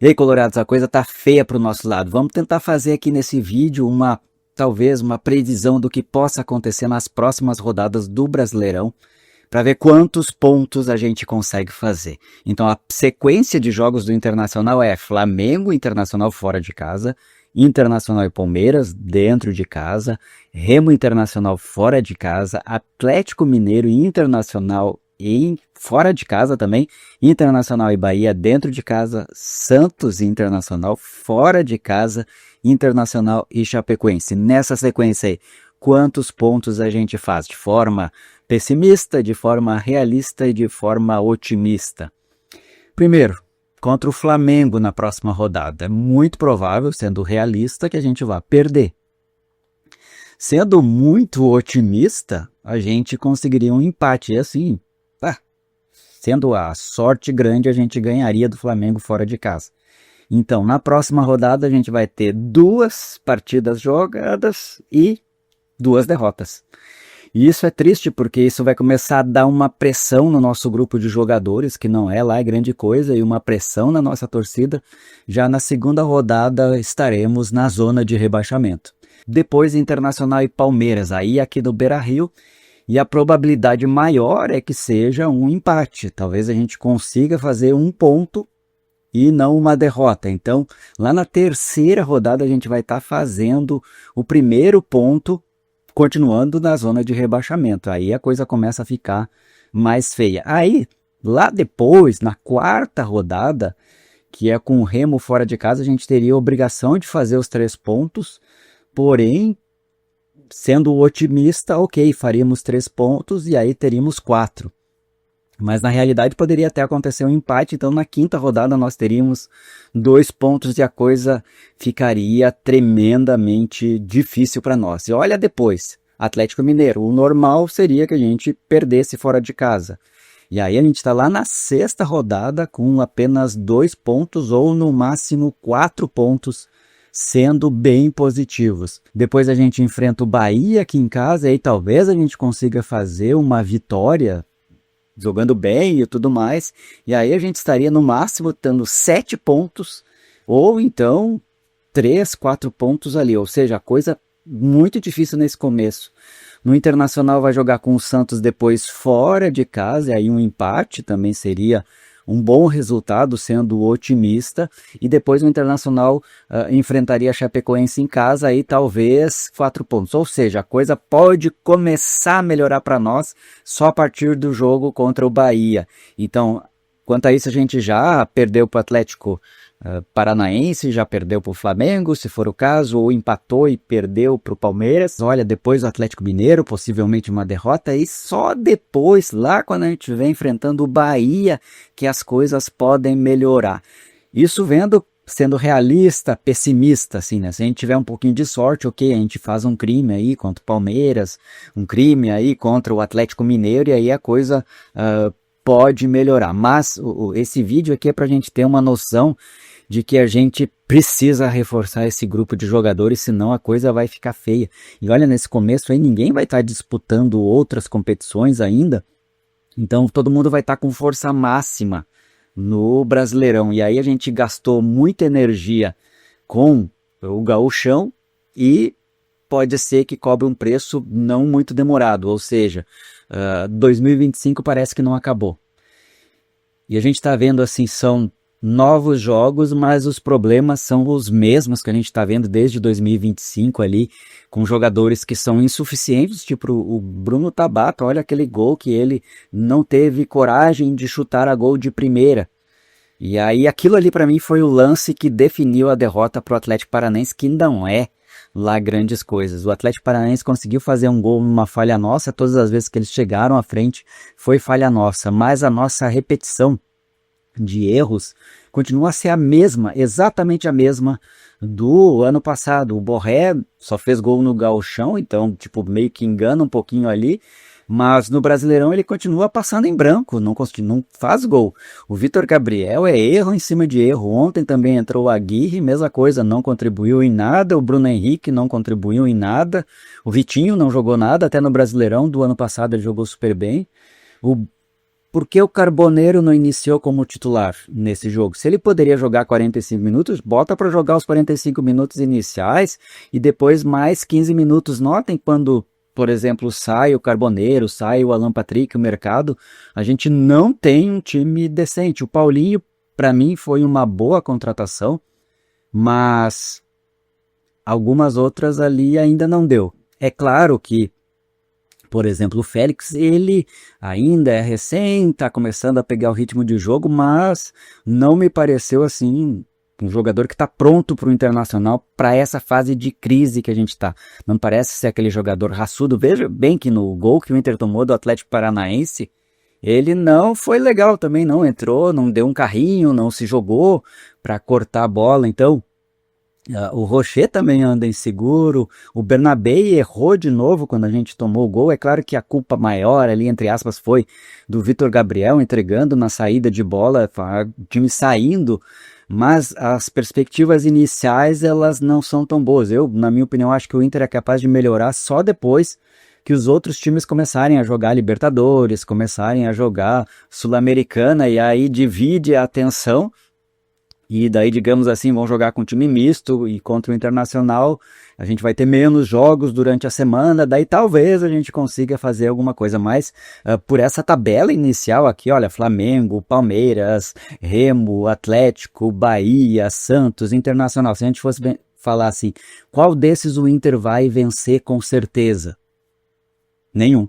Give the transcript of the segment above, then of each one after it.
E aí, colorados, a coisa tá feia pro nosso lado. Vamos tentar fazer aqui nesse vídeo talvez uma previsão do que possa acontecer nas próximas rodadas do Brasileirão, para ver quantos pontos a gente consegue fazer. Então a sequência de jogos do Internacional é Flamengo, Internacional fora de casa, Internacional e Palmeiras dentro de casa, Remo Internacional fora de casa, Atlético Mineiro e Internacional fora de casa também, Internacional e Bahia dentro de casa, Santos e Internacional fora de casa, Internacional e Chapecoense. Nessa sequência aí, quantos pontos a gente faz de forma pessimista, de forma realista e de forma otimista? Primeiro, contra o Flamengo na próxima rodada. É muito provável, sendo realista, que a gente vá perder. Sendo muito otimista, a gente conseguiria um empate. E assim, sendo a sorte grande, a gente ganharia do Flamengo fora de casa. Então, na próxima rodada, a gente vai ter 2 partidas jogadas e 2 derrotas. E isso é triste, porque isso vai começar a dar uma pressão no nosso grupo de jogadores, que não é lá grande coisa, e uma pressão na nossa torcida. Já na segunda rodada estaremos na zona de rebaixamento. Depois Internacional e Palmeiras, aí aqui no Beira-Rio, e a probabilidade maior é que seja um empate. Talvez a gente consiga fazer 1 ponto e não uma derrota. Então, lá na terceira rodada a gente vai estar fazendo o primeiro ponto, continuando na zona de rebaixamento. Aí a coisa começa a ficar mais feia. Aí, lá depois, na quarta rodada, que é com o Remo fora de casa, a gente teria a obrigação de fazer os 3 pontos, porém, sendo otimista, ok, faríamos 3 pontos e aí teríamos 4. Mas na realidade poderia até acontecer um empate, então na quinta rodada nós teríamos 2 pontos e a coisa ficaria tremendamente difícil para nós. E olha depois, Atlético Mineiro, o normal seria que a gente perdesse fora de casa. E aí a gente está lá na sexta rodada com apenas 2 pontos ou no máximo 4 pontos, sendo bem positivos. Depois a gente enfrenta o Bahia aqui em casa e aí talvez a gente consiga fazer uma vitória jogando bem e tudo mais, e aí a gente estaria no máximo tendo 7 pontos, ou então 3, 4 pontos ali, ou seja, a coisa muito difícil nesse começo. No Internacional vai jogar com o Santos depois fora de casa, e aí um empate também seria um bom resultado, sendo otimista, e depois o Internacional enfrentaria a Chapecoense em casa, aí talvez 4 pontos, ou seja, a coisa pode começar a melhorar para nós só a partir do jogo contra o Bahia. Então, quanto a isso, a gente já perdeu para o Atlético Paranaense, já perdeu para o Flamengo, se for o caso, ou empatou e perdeu para o Palmeiras. Olha, depois o Atlético Mineiro, possivelmente uma derrota, e só depois, lá quando a gente estiver enfrentando o Bahia, que as coisas podem melhorar. Isso sendo realista, pessimista, assim, né? Se a gente tiver um pouquinho de sorte, ok, a gente faz um crime aí contra o Palmeiras, um crime aí contra o Atlético Mineiro, e aí a coisa pode melhorar. Mas esse vídeo aqui é para a gente ter uma noção de que a gente precisa reforçar esse grupo de jogadores, senão a coisa vai ficar feia. E olha, nesse começo aí ninguém vai estar disputando outras competições ainda, então todo mundo vai estar com força máxima no Brasileirão. E aí a gente gastou muita energia com o Gauchão e pode ser que cobre um preço não muito demorado, ou seja, 2025 parece que não acabou. E a gente está vendo assim, são novos jogos, mas os problemas são os mesmos que a gente está vendo desde 2025 ali, com jogadores que são insuficientes, tipo o Bruno Tabata. Olha aquele gol que ele não teve coragem de chutar a gol de primeira. E aí aquilo ali para mim foi o lance que definiu a derrota para o Atlético Paranaense, que não é lá grandes coisas. O Atlético Paranaense conseguiu fazer um gol numa falha nossa, todas as vezes que eles chegaram à frente foi falha nossa, mas a nossa repetição de erros continua a ser a mesma, exatamente a mesma do ano passado. O Borré só fez gol no Gauchão, então tipo meio que engana um pouquinho ali, mas no Brasileirão ele continua passando em branco, não faz gol. O Vitor Gabriel é erro em cima de erro. Ontem também entrou o Aguirre, mesma coisa, não contribuiu em nada. O Bruno Henrique não contribuiu em nada. O Vitinho não jogou nada, até no Brasileirão do ano passado ele jogou super bem. O Por que o Carboneiro não iniciou como titular nesse jogo? Se ele poderia jogar 45 minutos, bota para jogar os 45 minutos iniciais e depois mais 15 minutos. Notem quando, por exemplo, sai o Carboneiro, sai o Alan Patrick, o mercado, a gente não tem um time decente. O Paulinho, para mim, foi uma boa contratação, mas algumas outras ali ainda não deu. É claro que, por exemplo, o Félix, ele ainda é recém, está começando a pegar o ritmo de jogo, mas não me pareceu assim um jogador que está pronto para o Internacional, para essa fase de crise que a gente está. Não parece ser aquele jogador raçudo. Veja bem que no gol que o Inter tomou do Atlético Paranaense, ele não foi legal também, não entrou, não deu um carrinho, não se jogou para cortar a bola. Então, o Rocher também anda inseguro, o Bernabé errou de novo quando a gente tomou o gol. É claro que a culpa maior ali, entre aspas, foi do Vitor Gabriel entregando na saída de bola, o time saindo, mas as perspectivas iniciais elas não são tão boas. Eu, na minha opinião, acho que o Inter é capaz de melhorar só depois que os outros times começarem a jogar Libertadores, começarem a jogar Sul-Americana, e aí divide a atenção. E daí, digamos assim, vão jogar com time misto e contra o Internacional, a gente vai ter menos jogos durante a semana, daí talvez a gente consiga fazer alguma coisa mais. Por essa tabela inicial aqui, olha, Flamengo, Palmeiras, Remo, Atlético, Bahia, Santos, Internacional. Se a gente fosse falar assim, qual desses o Inter vai vencer com certeza? Nenhum.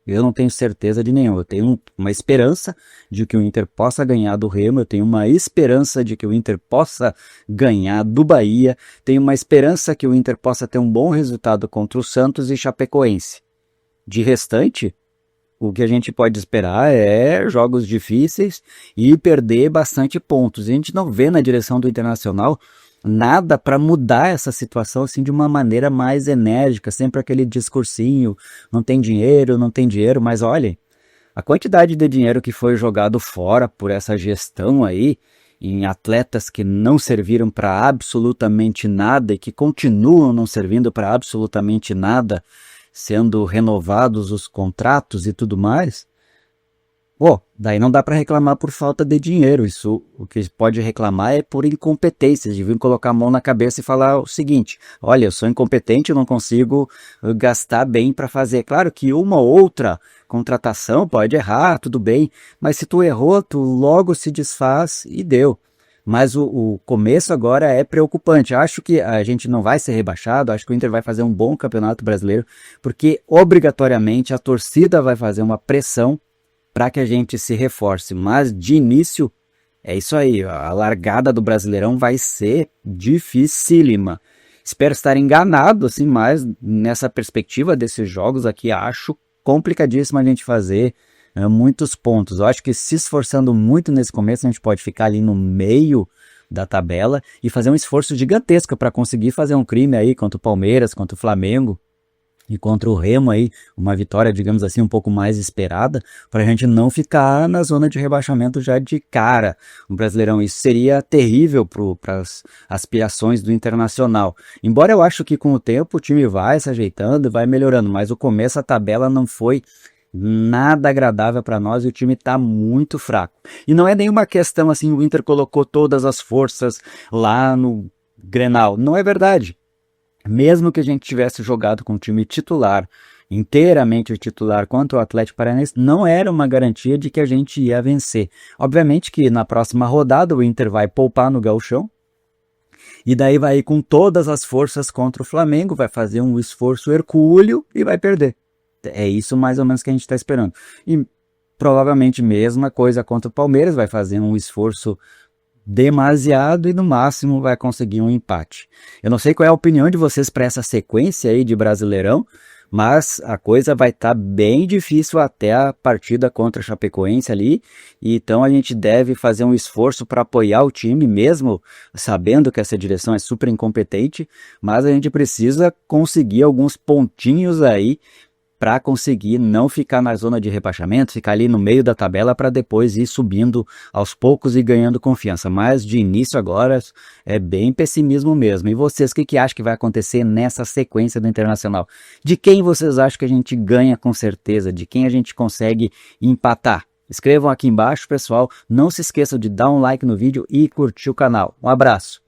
Eu não tenho certeza de nenhum. Eu tenho uma esperança de que o Inter possa ganhar do Remo, eu tenho uma esperança de que o Inter possa ganhar do Bahia, tenho uma esperança que o Inter possa ter um bom resultado contra o Santos e Chapecoense. De restante, o que a gente pode esperar é jogos difíceis e perder bastante pontos. A gente não vê na direção do Internacional nada para mudar essa situação assim de uma maneira mais enérgica, sempre aquele discursinho, não tem dinheiro, mas olhem, a quantidade de dinheiro que foi jogado fora por essa gestão aí, em atletas que não serviram para absolutamente nada e que continuam não servindo para absolutamente nada, sendo renovados os contratos e tudo mais. Daí não dá para reclamar por falta de dinheiro. Isso, o que pode reclamar é por incompetência. Eles deviam colocar a mão na cabeça e falar o seguinte: olha, eu sou incompetente, eu não consigo gastar bem para fazer. Claro que uma outra contratação pode errar, tudo bem, mas se tu errou, tu logo se desfaz e deu. Mas o começo agora é preocupante. Acho que a gente não vai ser rebaixado, acho que o Inter vai fazer um bom campeonato brasileiro, porque obrigatoriamente a torcida vai fazer uma pressão para que a gente se reforce, mas de início é isso aí, a largada do Brasileirão vai ser dificílima. Espero estar enganado, assim, mas nessa perspectiva desses jogos aqui, acho complicadíssimo a gente fazer muitos pontos. Eu acho que se esforçando muito nesse começo, a gente pode ficar ali no meio da tabela e fazer um esforço gigantesco para conseguir fazer um crime aí contra o Palmeiras, contra o Flamengo, e contra o Remo aí, uma vitória, digamos assim, um pouco mais esperada, para a gente não ficar na zona de rebaixamento já de cara. O Brasileirão, isso seria terrível para as aspirações do Internacional. Embora eu acho que com o tempo o time vai se ajeitando, vai melhorando, mas o começo da tabela não foi nada agradável para nós e o time está muito fraco. E não é nenhuma questão assim, o Inter colocou todas as forças lá no Grenal. Não é verdade. Mesmo que a gente tivesse jogado com o time titular, inteiramente titular contra o Atlético Paranaense, não era uma garantia de que a gente ia vencer. Obviamente que na próxima rodada o Inter vai poupar no Gauchão, e daí vai ir com todas as forças contra o Flamengo, vai fazer um esforço hercúleo e vai perder. É isso mais ou menos que a gente está esperando. E provavelmente mesma coisa contra o Palmeiras, vai fazer um esforço demasiado e no máximo vai conseguir um empate. Eu não sei qual é a opinião de vocês para essa sequência aí de Brasileirão, mas a coisa vai estar bem difícil até a partida contra a Chapecoense ali, e então a gente deve fazer um esforço para apoiar o time, mesmo sabendo que essa direção é super incompetente, mas a gente precisa conseguir alguns pontinhos aí para conseguir não ficar na zona de rebaixamento, ficar ali no meio da tabela para depois ir subindo aos poucos e ganhando confiança. Mas de início agora é bem pessimismo mesmo. E vocês, o que acham que vai acontecer nessa sequência do Internacional? De quem vocês acham que a gente ganha com certeza? De quem a gente consegue empatar? Escrevam aqui embaixo, pessoal. Não se esqueçam de dar um like no vídeo e curtir o canal. Um abraço!